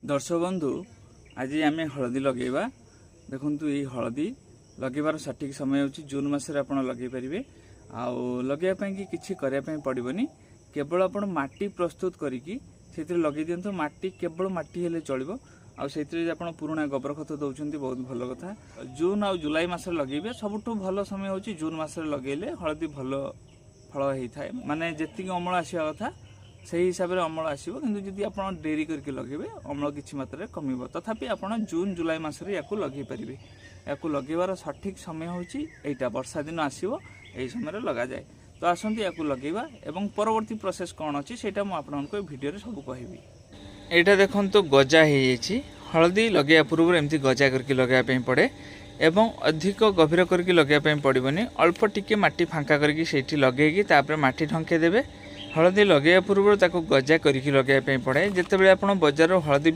दर्शक बंधु आज आम हलदी लगेगा देखु ये हलदी लगेबार सठिक समय हो जून मसरे आप लगे पारे आगे किसी करने पड़ोनी केवल आप माटी प्रस्तुत करके लगे दिंतु माटी केवल माटी हेले चलो आप पुराणा गोबर खत दौरान बहुत भल कथा जून आ जुलाई मस लगे सबुठ भल समय हो जून मसरे लगेले हलदी भल फल होता है माने जी अमल आसवा कथा से हिसाब से अमल आसो कि आप डेरी करके लगे अमल किसी मात्रा कम तथापि आप जून जुलाई मसरे या लगे पारे या लगेबार सठिक समय होता वर्षा दिन आसो यही समय लगा जाए तो आसती या लगेगा एवं परवर्ती प्रोसेस कौन अच्छी से मुझे भिडियो सब कहबी। यहाँ देखो तो गजा हो हलदी लगे पूर्व एमती गजा करके लगाई पड़े एवं अधिक गभीर करके लगाई पड़ोनी अल्प टिके माटी फांका करके लगे माटी ढंके देवे हलदी लगे पूर्व गजा करके लगाई पड़े जिते बजार हलदी